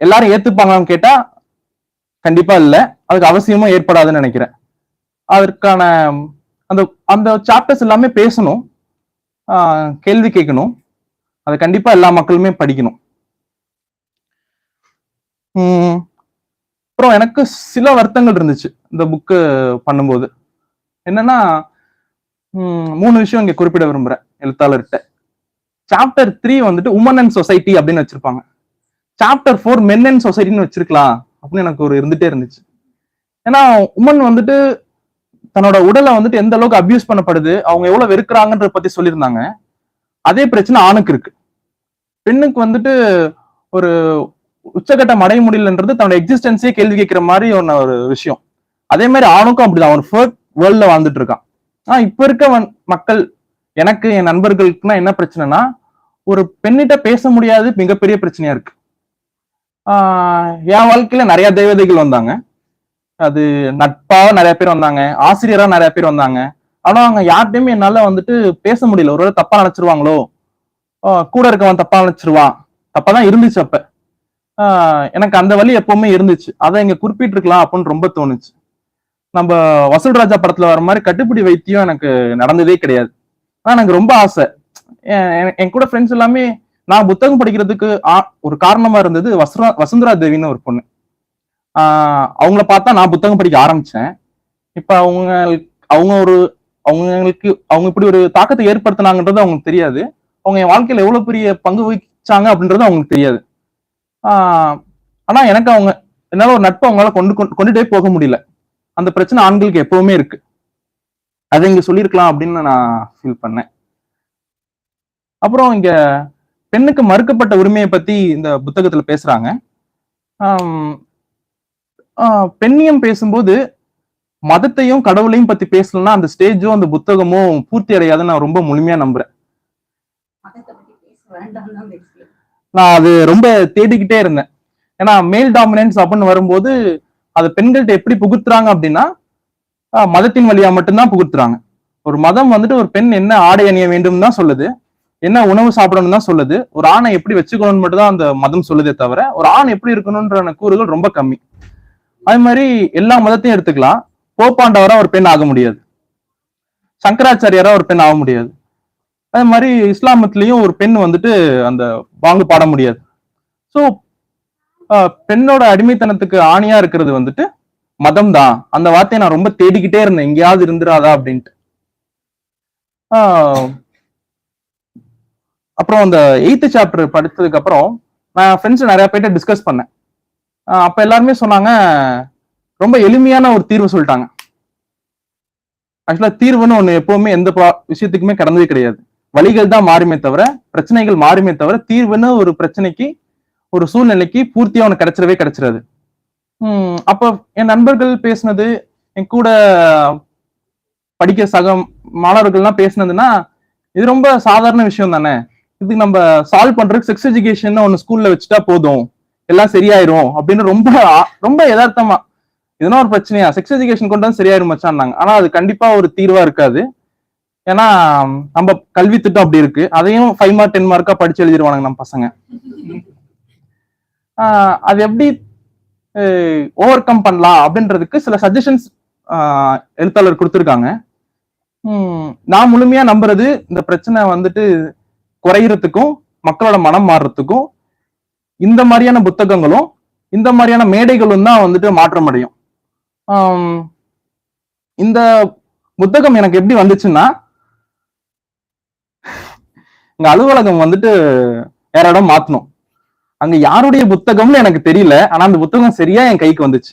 எல்லாரும் ஏத்துப்பாங்கன்னு கேட்டா கண்டிப்பா இல்ல, அதுக்கு அவசியமும் ஏற்படாதுன்னு நினைக்கிறேன். அதற்கான அந்த அந்த சாப்டர்ஸ் எல்லாமே பேசணும், கேள்வி கேட்கணும், அதை கண்டிப்பா எல்லா மக்களுமே படிக்கணும். அப்புறம் எனக்கு சில வருத்தங்கள் இருந்துச்சு இந்த புக்கு பண்ணும்போது. என்னன்னா 3 விஷயம் இங்க குறிப்பிட விரும்புறேன் எழுத்தாளர்கிட்ட. சாப்டர் 3 வந்துட்டு உமன் அண்ட் சொசைட்டி அப்படின்னு வச்சிருப்பாங்க. சாப்டர் 4 மென் அண்ட் சொசைட்டின்னு வச்சிருக்கலாம் அப்படின்னு எனக்கு ஒரு இருந்துட்டே இருந்துச்சு. ஏன்னா உமன் வந்துட்டு தன்னோட உடலை வந்துட்டு எந்த அளவுக்கு அபியூஸ் பண்ணப்படுது, அவங்க எவ்வளவு வெறுக்கிறாங்கன்றத பத்தி சொல்லியிருந்தாங்க. அதே பிரச்சனை ஆணுக்கு இருக்கு. பெண்ணுக்கு வந்துட்டு ஒரு உச்சகட்டம் அடைய முடியலன்றது தன்னோட எக்ஸிஸ்டன்ஸே கேள்வி கேட்கிற மாதிரி ஒரு விஷயம். அதே மாதிரி ஆணுக்கும் அப்படிதான், ஒரு ஃபர்ஸ்ட் வேர்ல்ட்ல வாழ்ந்துட்டு இருக்கான். இப்ப இருக்க மக்கள், எனக்கு என் நண்பர்களுக்குன்னா என்ன பிரச்சனைனா, ஒரு பெண்ணிட்ட பேச முடியாது மிகப்பெரிய பிரச்சனையா இருக்கு. என் வாழ்க்கையில நிறைய தேவதைகள் வந்தாங்க. அது நட்பாக நிறைய பேர் வந்தாங்க, ஆசிரியரா நிறைய பேர் வந்தாங்க. ஆனா அவங்க யார்கிட்டயுமே என்னால வந்துட்டு பேச முடியல. ஒருவேளை தப்பா நினைச்சிருவாங்களோ, கூட இருக்கவன் தப்பா நினைச்சிருவான், தப்பாதான் இருந்துச்சு. அப்ப எனக்கு அந்த வழி எப்பவுமே இருந்துச்சு. அதை இங்க குறிப்பிட்டிருக்கலாம் அப்படின்னு ரொம்ப தோணுச்சு. நம்ம வசூல் ராஜா படத்துல வர மாதிரி கட்டுப்பிடி வைத்தியம் எனக்கு நடந்ததே கிடையாது. ஆனா எனக்கு ரொம்ப ஆசை. என் கூட ஃப்ரெண்ட்ஸ் எல்லாமே நான் புத்தகம் படிக்கிறதுக்கு ஒரு காரணமா இருந்தது வசுந்தரா தேவின்னு ஒரு பொண்ணு. அவங்கள பார்த்தா நான் புத்தகம் படிக்க ஆரம்பிச்சேன். இப்ப அவங்களுக்கு இப்படி ஒரு தாக்கத்தை ஏற்படுத்தினாங்கன்றது அவங்களுக்கு தெரியாது. அவங்க என் வாழ்க்கையில எவ்வளவு பெரிய பங்கு வகிச்சாங்க அப்படின்றது அவங்களுக்கு தெரியாது. ஆனா எனக்கு என்னால ஒரு நட்பு அவங்களால கொண்டுட்டே போக முடியல. அந்த பிரச்சனை ஆண்களுக்கு எப்பவுமே இருக்கு. அதை இங்க சொல்லியிருக்கலாம் அப்படின்னு நான் ஃபீல் பண்ணேன். அப்புறம் இங்க பெண்ணுக்கு மறுக்கப்பட்ட உரிமையை பத்தி இந்த புத்தகத்துல பேசுறாங்க. பெண்ணியம் பேசும்போது மதத்தையும் கடவுளையும் பத்தி பேசலன்னா அந்த ஸ்டேஜும் அந்த புத்தகமும் பூர்த்தி அடையாதுன்னு நான் ரொம்ப முழுமையா நம்புறேன். நான் அது ரொம்ப தேடிக்கிட்டே இருந்தேன். ஏன்னா மேல் டாமினன்ஸ் அப்படின்னு வரும்போது அது பெண்கள்கிட்ட எப்படி புகுத்துறாங்க அப்படின்னா மதத்தின் வழியா மட்டும்தான் புகுத்துறாங்க. ஒரு மதம் வந்துட்டு ஒரு பெண் என்ன ஆடை அணிய வேண்டும் தான் சொல்லுது, என்ன உணவு சாப்பிடணும் தான் சொல்லுது, ஒரு ஆணை எப்படி வச்சுக்கணும்னு மட்டும் தான் அந்த மதம் சொல்லுதே தவிர ஒரு ஆண் எப்படி இருக்கணும்ன்ற கூறுகள் ரொம்ப கம்மி. அது மாதிரி எல்லா மதத்தையும் எடுத்துக்கலாம். போப்பாண்டவரா ஒரு பெண் ஆக முடியாது, சங்கராச்சாரியாரா ஒரு பெண் ஆக முடியாது. அதே மாதிரி இஸ்லாமத்திலையும் ஒரு பெண் வந்துட்டு அந்த வாங்கு பாட முடியாது. ஸோ பெண்ணோட அடிமைத்தனத்துக்கு ஆணியா இருக்கிறது வந்துட்டு மதம் தான். அந்த வார்த்தையை நான் ரொம்ப தேடிக்கிட்டே இருந்தேன், எங்கேயாவது இருந்துராதா அப்படின்ட்டு. அப்புறம் அந்த 8th சாப்டர் படிச்சதுக்கு அப்புறம் நான் ஃப்ரெண்ட்ஸ் நிறைய பேர்ட்ட டிஸ்கஸ் பண்ணேன். அப்ப எல்லாருமே சொன்னாங்க, ரொம்ப எளிமையான ஒரு தீர்வு சொல்லிட்டாங்க. ஆக்சுவலா தீர்வுன்னு ஒண்ணு எப்பவுமே எந்த விஷயத்துக்குமே கடந்ததே கிடையாது. வழிகள் தான் மாறுமே தவிர, பிரச்சனைகள் மாறுமே தவிர, தீர்வுன்னு ஒரு பிரச்சனைக்கு ஒரு சூழ்நிலைக்கு பூர்த்தியா உனக்கு கிடைச்சிடாது. அப்ப என் நண்பர்கள் பேசினது, என் கூட படிக்க சக மாணவர்கள்லாம் பேசினதுன்னா, இது ரொம்ப சாதாரண விஷயம் தானே, இதுக்கு நம்ம சால்வ் பண்றதுக்கு செக்ஸ் எஜுகேஷன் ஒன்னு ஸ்கூல்ல வச்சுட்டா போதும், எல்லாம் சரியாயிரும் அப்படின்னு ரொம்ப ரொம்ப யதார்த்தமா, இதெல்லாம் ஒரு பிரச்சனையா, செக்ஸ் எஜுகேஷன் கொண்டு வந்து சரியாயிரும் மச்சான்னாங்க. ஆனா அது கண்டிப்பா ஒரு தீர்வா இருக்காது. ஏன்னா நம்ம கல்வி திட்டம் அப்படி இருக்கு, அதையும் 5 மார்க் 10 மார்க்கா படிச்சு எழுதிடுவானுங்க நம்ம பசங்க. அது எப்படி ஓவர் கம் பண்ணலாம் அப்படின்றதுக்கு சில சஜஷன்ஸ் எழுத்தாளர் கொடுத்துருக்காங்க. நான் முழுமையா நம்புறது, இந்த பிரச்சனை வந்துட்டு குறையறதுக்கும் மக்களோட மனம் மாறுறதுக்கும் இந்த மாதிரியான புத்தகங்களும் இந்த மாதிரியான மேடைகளும் தான் வந்துட்டு மாற்றம் அடையும். இந்த புத்தகம் எனக்கு எப்படி வந்துச்சுன்னா, எங்க அலுவலகம் வந்துட்டு வேற இடம் மாத்தணும். அங்க யாருடைய புத்தகம்னு எனக்கு தெரியல, ஆனா அந்த புத்தகம் சரியா என் கைக்கு வந்துச்சு.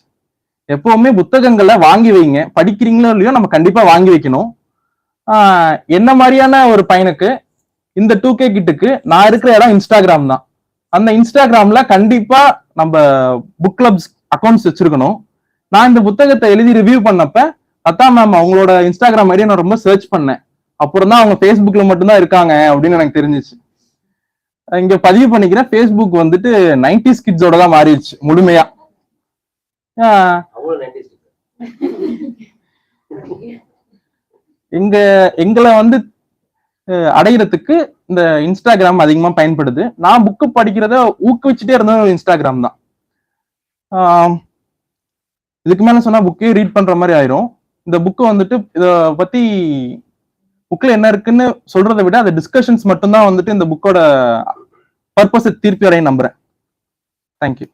எப்பவுமே புத்தகங்களை வாங்கி வைங்க, படிக்கிறீங்களோ இல்லையோ நம்ம கண்டிப்பா வாங்கி வைக்கணும். என்ன மாதிரியான ஒரு பையனுக்கு இந்த 2K கிட்டுக்கு நான் இருக்கிற இடம் இன்ஸ்டாகிராம் தான். அந்த இன்ஸ்டாகிராம்ல கண்டிப்பா நம்ம புக் கிளப்ஸ் அக்கௌண்ட்ஸ் வச்சிருக்கணும். நான் இந்த புத்தகத்தை எழுதி ரிவ்யூ பண்ணப்ப லதா மேம் அவங்களோட இன்ஸ்டாகிராம் ஐடியை நான் ரொம்ப சர்ச் பண்ணேன். அப்புறம் தான் அவங்க ஃபேஸ்புக்ல மட்டும்தான் இருக்காங்க அப்படின்னு எனக்கு தெரிஞ்சிச்சு. இங்க பதிவு பண்ணிக்கிறேன், ஃபேஸ்புக் வந்துட்டு 90s கிட்ஸோட தான் மாறிடுச்சு முழுமையா. எங்களை வந்து அடைகிறதுக்கு இந்த இன்ஸ்டாகிராம் அதிகமா பயன்படுது. நான் புக்கு படிக்கிறத ஊக்குவிச்சுட்டே இருந்தது இன்ஸ்டாகிராம் தான். இதுக்கு மேல சொன்னா புக்கே ரீட் பண்ற மாதிரி ஆயிரும். இந்த புக்கு வந்துட்டு இத பத்தி புக்ல என்ன இருக்குன்னு சொல்றதை விட அந்த டிஸ்கஷன்ஸ் மட்டும்தான் வந்துட்டு இந்த புக்கோட பர்பஸ் தீர்ப்பு அடைய நம்புறேன். Thank you.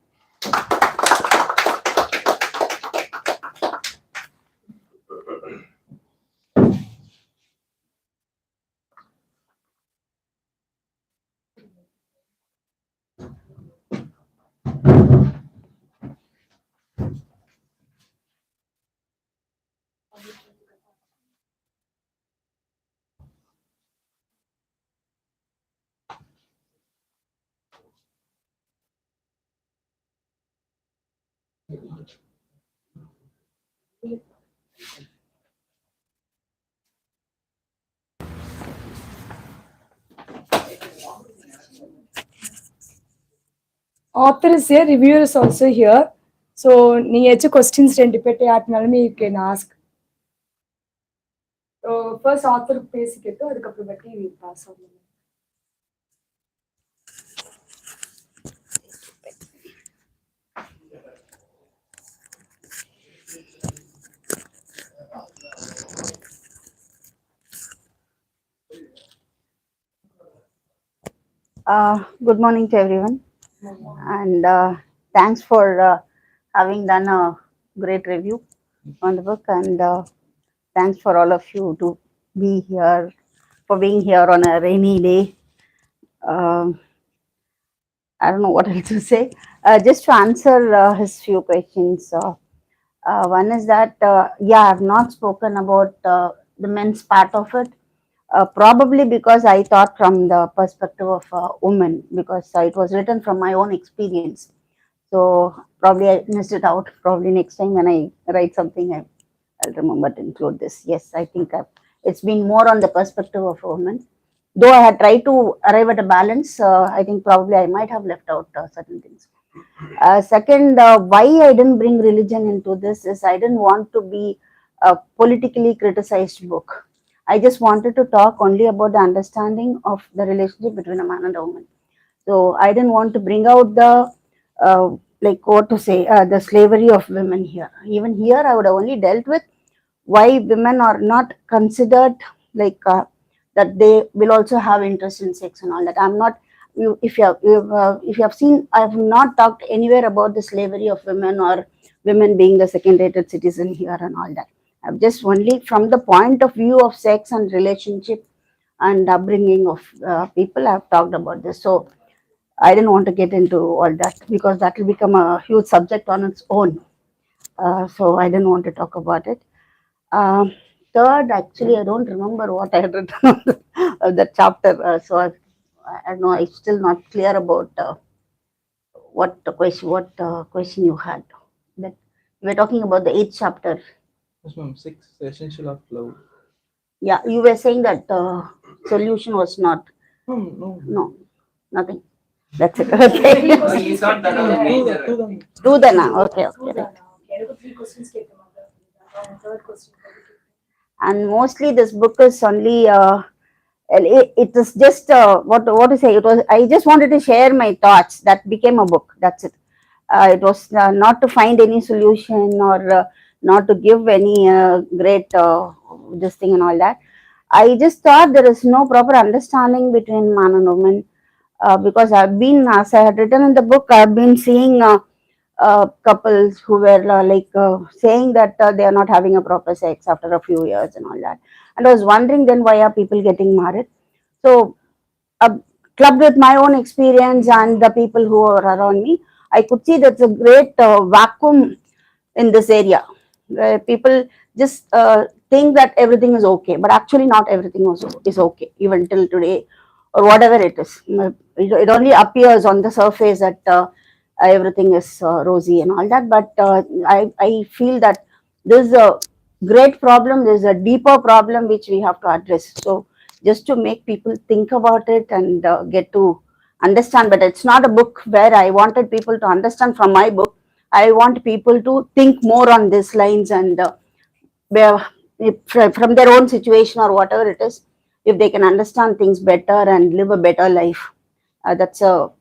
Author is here, reviewer is also here. So, நீங்க ஏதாச்சும் questions ரெண்டு பேர்ட்ட யாருனாலுமே you can ask. So, first author பேசிக்கிட்டு அதுக்கப்புறம் பற்றி we pass on. Good morning to everyone, and thanks for having done a great review on the book, and thanks for all of you to be here, for being here on a rainy day. I don't know what else to say. Just to answer his few questions. One is that, yeah, I've not spoken about the men's part of it. Probably because I thought from the perspective of a woman, because it was written from my own experience. So probably I missed it out. Probably next time when I write something, I'll remember to include this. Yes, I think it's been more on the perspective of a woman. Though I had tried to arrive at a balance, I think probably I might have left out certain things. Second, why I didn't bring religion into this is I didn't want to be a politically criticized book. I just wanted to talk only about the understanding of the relationship between a man and a woman. So I didn't want to bring out the, like what to say, the slavery of women here. Even here, I would have only dealt with why women are not considered like that they will also have interest in sex and all that. I'm not, if you have seen, I have not talked anywhere about the slavery of women or women being the second-rated citizen here and all that. I've just only from the point of view of sex and relationship and upbringing of people, I've talked about this. So I didn't want to get into all that because that will become a huge subject on its own. So I didn't want to talk about it. Third, actually, I don't remember what I had written on that chapter. So I don't know, I'm still not clear about what question you had. That we were talking about the 8th chapter. Yes, ma'am. 6, essential of love. Yeah, you were saying that solution was not. No, nothing. That's it. Okay. Do the now. Okay. Right. And mostly this book is only. It is just what to say. It was. I just wanted to share my thoughts. That became a book. That's it. It was not to find any solution or. Not to give any great this thing and all that. I just thought there is no proper understanding between man and woman because I've been, as I had written in the book, I've been seeing couples who were saying that they are not having a proper sex after a few years and all that. And I was wondering then, why are people getting married? So, clubbed with my own experience and the people who are around me, I could see that's a great vacuum in this area, where people just think that everything is okay, but actually not everything is okay even till today, or whatever it is. It only appears on the surface that everything is rosy and all that, but I feel that this is a great problem. There's a deeper problem which we have to address. So just to make people think about it and get to understand, but it's not a book where I wanted people to understand from my book. I want people to think more on these lines, and from their own situation or whatever it is, if they can understand things better and live a better life. That's a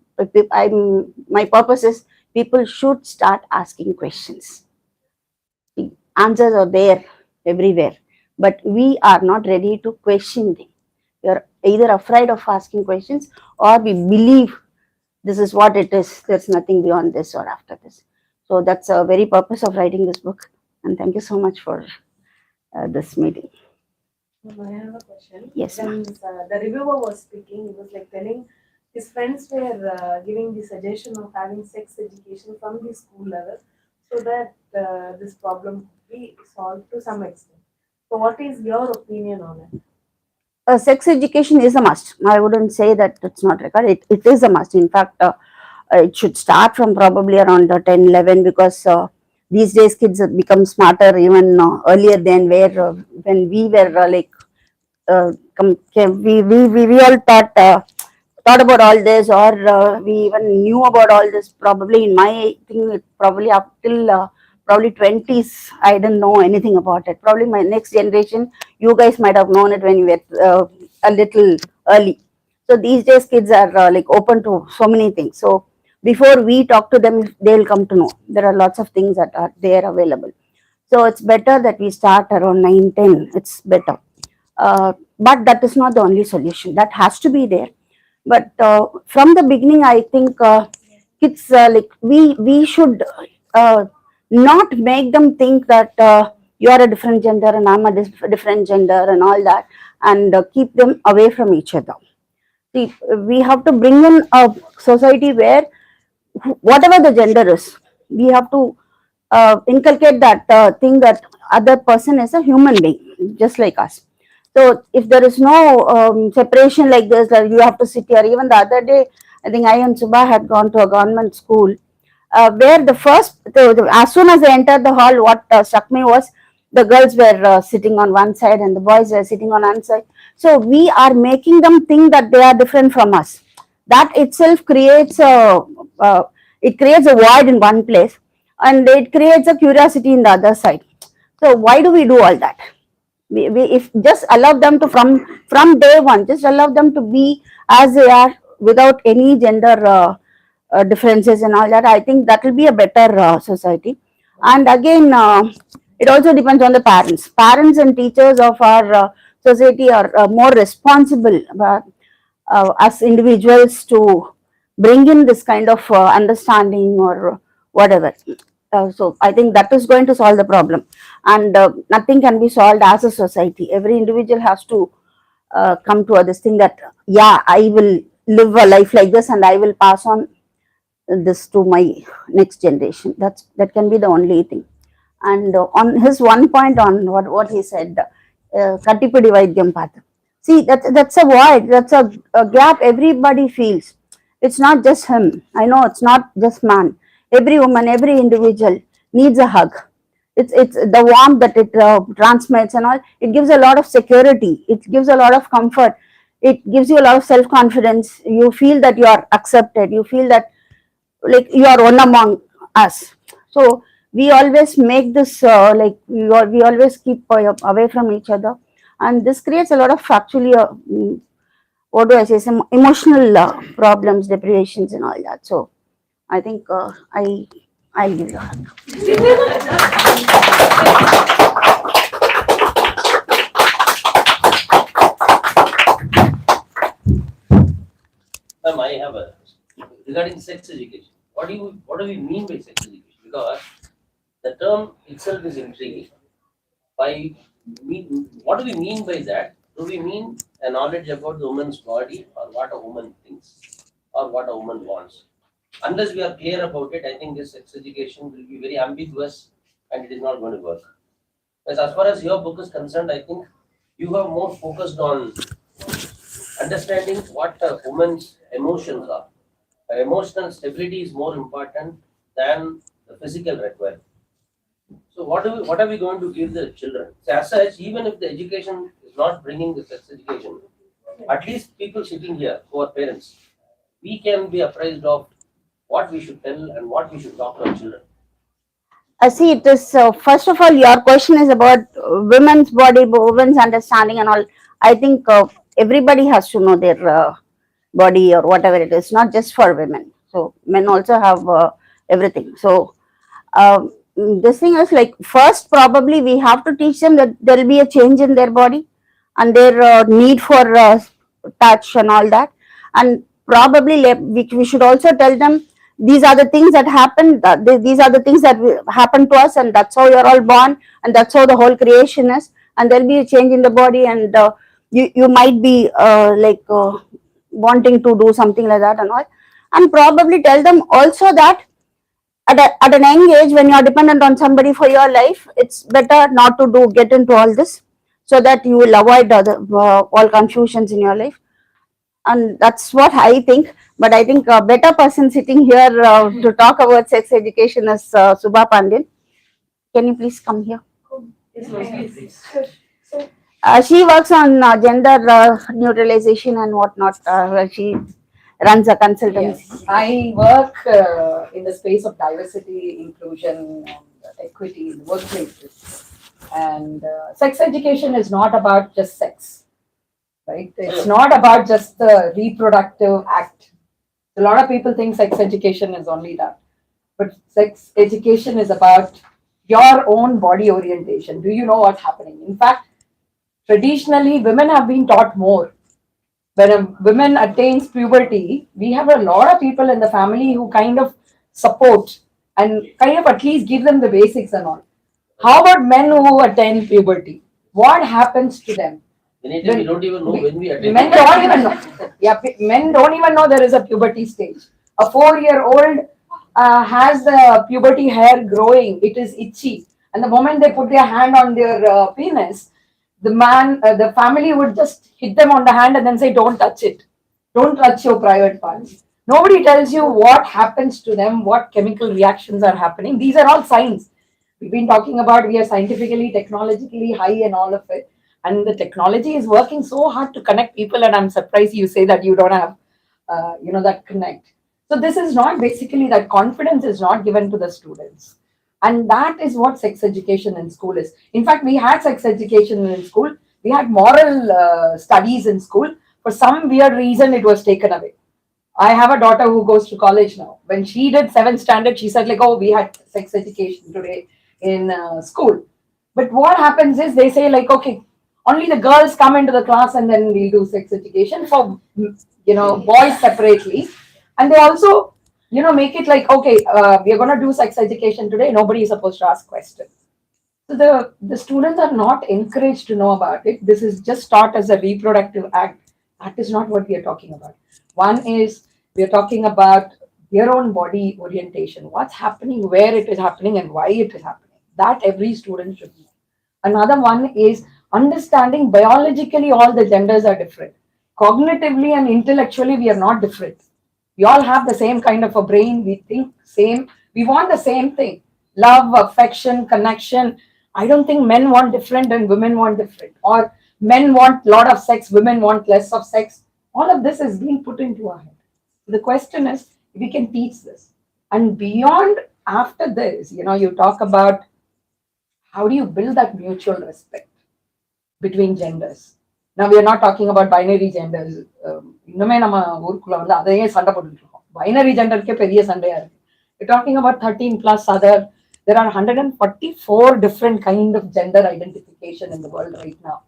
my purpose is people should start asking questions. The answers are there everywhere, but we are not ready to question them. We are either afraid of asking questions, or we believe this is what it is. There's nothing beyond this or after this. So that's a very purpose of writing this book. And thank you so much for this meeting. I have a question. Yes, When the reviewer was speaking, he was like telling his friends were giving the suggestion of having sex education from the school level, so that this problem could be solved to some extent. So, what is your opinion on it? Sex education is a must. I wouldn't say that it's not required. It is a must. In fact, it should start from probably around 10, 11, because these days kids have become smarter even earlier than where when we were we all thought about all this, or we even knew about all this. Probably in my thing, probably up till probably 20s, I didn't know anything about it. Probably my next generation, you guys might have known it when you were a little early. So these days kids are open to so many things. So before we talk to them, they'll come to know. There are lots of things that are there available. So it's better that we start around 9, 10. It's better. But that is not the only solution. That has to be there. But from the beginning, I think kids we should not make them think that you are a different gender and I'm a different gender and all that, and keep them away from each other. See, we have to bring in a society where whatever the gender is, we have to inculcate that thing that other person is a human being just like us. So if there is no separation like this, that you have to sit here. Even the other day, I think I and Subha had gone to a government school where as soon as they entered the hall, what struck me was the girls were sitting on one side and the boys were sitting on one side. So we are making them think that they are different from us. That itself creates a void in one place, and it creates a curiosity in the other side. So why do we do all that? We if just allow them to from day one, just allow them to be as they are without any gender differences and all that. I think that will be a better society. And again, it also depends on the parents. Parents and teachers of our society are more responsible as individuals to bring in this kind of understanding or whatever. So I think that is going to solve the problem, and nothing can be solved as a society. Every individual has to come to this thing that, yeah, I will live a life like this and I will pass on this to my next generation. That can be the only thing. And on his one point on what he said, Kattipudi Vaidyam Path. See, that's a void, that's a gap everybody feels. It's not just him. I know it's not just man. Every woman, every individual needs a hug. It's the warmth that it transmits and all. It gives a lot of security. It gives a lot of comfort. It gives you a lot of self-confidence. You feel that you are accepted. You feel that like you are one among us. So we always make this we always keep away from each other, and this creates a lot of actually what do I say, some emotional problems, deprivations and all that. So I think I'll give you a hug. Ma'am, I have a regarding sex education. What do we mean by sex education? because the term itself is intriguing. By what do we mean by that? Do we mean a knowledge about the woman's body, or what a woman thinks, or what a woman wants? Unless we are clear about it, I think this sex education will be very ambiguous and it is not going to work. Because as far as your book is concerned, I think you have more focused on understanding what a woman's emotions are. Emotional stability is more important than the physical requirement. So what are we going to give the children? So as such, even if the education is not bringing the sex education, at least people sitting here who are parents, we can be apprised of what we should tell and what we should talk to our children. See, it is first of all, your question is about women's body, women's understanding, and all. I think everybody has to know their body or whatever it is, not just for women. So men also have everything. So this thing is like, first probably we have to teach them that there will be a change in their body and their need for touch and all that, and probably we should also tell them these are the things that happen, these are the things that happen to us, and that's how you're all born, and that's how the whole creation is, and there'll be a change in the body, and you might be wanting to do something like that and all. And probably tell them also that at an young age, when you're dependent on somebody for your life, it's better not to get into all this, so that you will avoid all confusions in your life. And that's what I think. But I think a better person sitting here to talk about sex education is Subha Pandyan. Can you please come here? She works on gender neutralization and whatnot. She runs a consultancy. Yes, I work in the space of diversity, inclusion, and equity in workplaces. And sex education is not about just sex, right? It's not about just the reproductive act. A lot of people think sex education is only that. But sex education is about your own body orientation. Do you know what's happening? In fact, traditionally, women have been taught more. When a woman attains puberty, we have a lot of people in the family who kind of support and kind of at least give them the basics and all. How about men who attain puberty? What happens to them? We don't even know when we attain. Men don't even know. Yeah, men don't even know there is a puberty stage. A 4-year-old has the puberty hair growing. It is itchy, and the moment they put their hand on their penis, the family would just hit them on the hand and then say, "Don't touch it. Don't touch your private parts." Nobody tells you what happens to them, what chemical reactions are happening. These are all signs. We've been talking about we are scientifically, technologically high and all of it. And the technology is working so hard to connect people. And I'm surprised you say that you don't have, that connect. So this is not basically that confidence is not given to the students. And that is what sex education in school is. In fact, we had sex education in school. We had moral studies in school. For some weird reason, it was taken away. I have a daughter who goes to college now. When she did 7th standard, she said like, "Oh, we had sex education today in school." But what happens is they say like, "Okay, only the girls come into the class and then we'll do sex education for, boys separately." And they also, make it like, "Okay, we are going to do sex education today. Nobody is supposed to ask questions." So the students are not encouraged to know about it. This is just taught as a reproductive act. That is not what we are talking about. One is we are talking about their own body orientation. What's happening, where it is happening, and why it is happening. That every student should know. Another one is understanding biologically all the genders are different. Cognitively and intellectually, we are not different. We all have the same kind of a brain. We think same. We want the same thing. Love, affection, connection. I don't think men want different and women want different. Or men want a lot of sex, women want less of sex. All of this is being put into our head. The question is, if we can teach this. And beyond, after this, you talk about how do you build that mutual respect between genders. Now, we are not talking about binary genders. Binary gender ke periya sandaya. We're talking about 13 plus other. There are 144 different kind of gender identification in the world right now.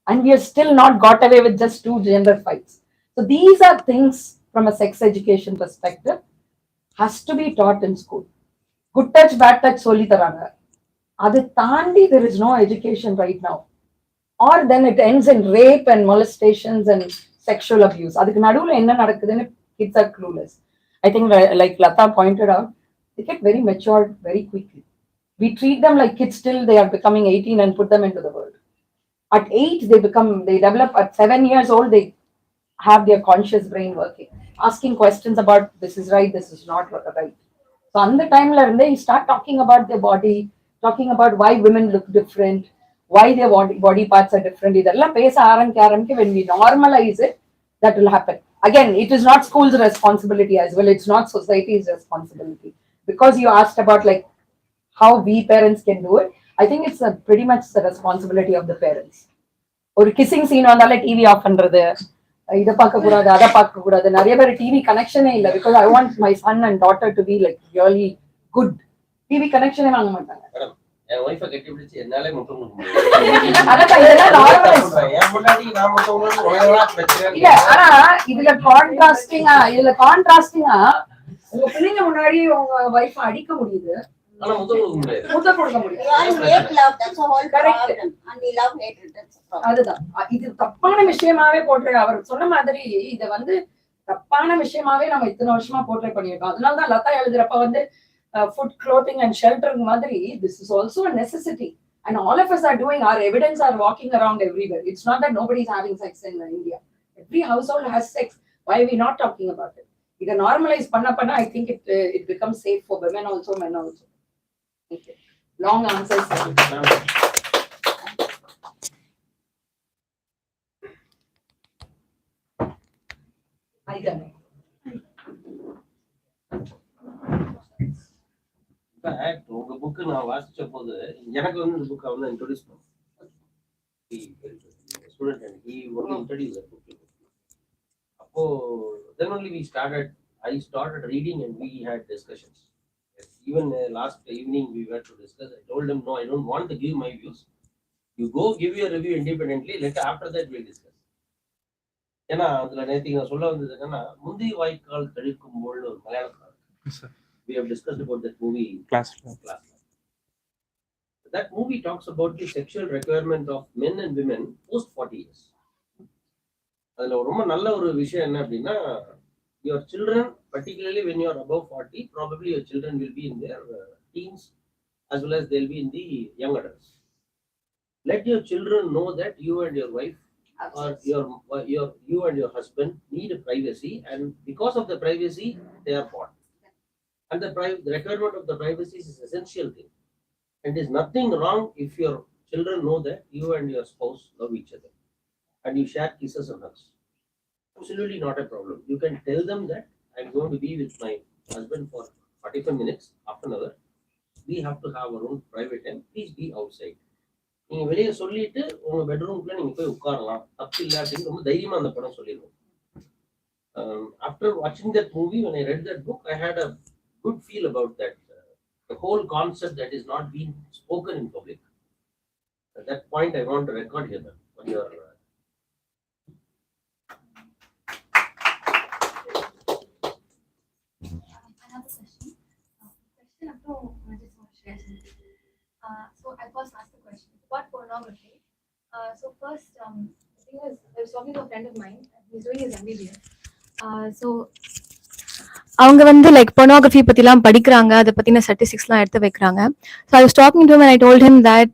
And we have still not got away with just 2 gender fights. So these are things from a sex education perspective has to be taught in school. Good touch bad touch சொல்லி தராங்க. அது தாண்டி there is no education right now, or then it ends in rape and molestations and sexual abuse. அதுக்கு நடுவுல என்ன நடக்குதுன்னு kids are clueless. I think like Lata pointed out, they get very matured very quickly. We treat them like kids till they are becoming 18 and put them into the world. At 8 they develop. At 7 years old they have their conscious brain working, asking questions about this is right, this is not right. So on the time they start talking about their body, talking about why women look different, why their body parts are different. Idella pesa aaramke when we normalize it, that will happen. Again, it is not school's responsibility as well, it's not society's responsibility. Because you asked about like how we parents can do it, I think it's pretty much the responsibility of the parents. Or kissing scene vandala TV off பண்றது, இத பார்க்க கூடாது அத பார்க்க கூடாது. நிறைய பேர் TV கனெக்ஷனே இல்ல, because I want my son and daughter to be like really good. TV கனெக்ஷனே வாங்க மாட்டாங்க. என் ஒய்ஃபை கட்டி பிடிச்சு என்னாலே முட்டம் கொடுக்க முடியாது. என் முன்னாடி நான் முட்டம் பிரச்சனை இல்ல. ஆனா இதுல கான்ட்ராஸ்டிங்கா உங்க பிள்ளைங்க முன்னாடி உங்க வைஃப் அடிக்க முடியுது, ஆனா முட்டம் கொடுக்க முடியாது. முத்தம் கொடுக்க முடியாது. You all make love, that's the whole problem. And we love hatred, that's the problem. அதுதான் இது தப்பான விஷயமாவே போட்டு அவர் சொன்ன மாதிரி இத தப்பான விஷயமாவே நம்ம இத்தனை வருஷமா போர்ட்ரே பண்ணியிருக்கோம். அதனாலதான் Latha எழுதுறப்ப food, clothing and shelter madri, this is also a necessity, and all of us are doing. Our evidence are walking around everywhere. It's not that nobody is having sex in India. Every household has sex. Why are we not talking about it? Either normalize panna, I think it becomes safe for women also, men also. Thank you. Long answers. I done it. உங்க book நான் வாசிச்ச போது எனக்கு இந்த புக்கை introduce பண்ணேன். அப்போ then only I started reading and we had discussions. Even last evening we were to discuss. I told him, no, I don't want to give my views. You go give your review independently. Later after that we'll discuss. ஏன்னா அதுல நேற்று நான் சொல்ல வந்தது என்னன்னா, முந்தி வாய்க்கால் கழிக்கும் பொழுது ஒரு Malayalam. We have discussed about that movie class. That movie talks about the sexual requirement of men and women post 40 years. அதுல ரொம்ப நல்ல ஒரு விஷயம் என்ன அப்படின்னா, your children, particularly when you are above 40, probably your children will be in their teens as well as they'll be in the young adults. Let your children know that you and your wife or you and your husband need a privacy, and because of the privacy they are bought. And the requirement of the privacy is an essential thing. And there is nothing wrong if your children know that you and your spouse love each other and you share kisses and hugs. Absolutely not a problem. You can tell them that I'm going to be with my husband for 45 minutes, half an hour. We have to have our own private time. Please be outside. நீங்க வெளியே சொல்லிட்டு உங்க பெட்ரூம்குள்ள நீங்க போய் உட்காரலாம், தப்பு இல்லை அப்படின்னு ரொம்ப தைரியமா அந்த படம் சொல்லிடுவோம். After watching that movie, when I read that book, I had a good feel about that. The whole concept that is not being spoken in public. At that point, I want to record here for your. Another question. Question after I just want to share something. So I first asked the question about pornography. So first, the thing is, I was talking to a friend of mine. He's doing his MBBS. So அவங்க வந்து like pornography பத்திலாம் படிக்கிறாங்க, அதை பத்தின ஸ்டாட்டிஸ்டிக்ஸ்லாம் எடுத்து வைக்கிறாங்க. So I was talking to him and I told him that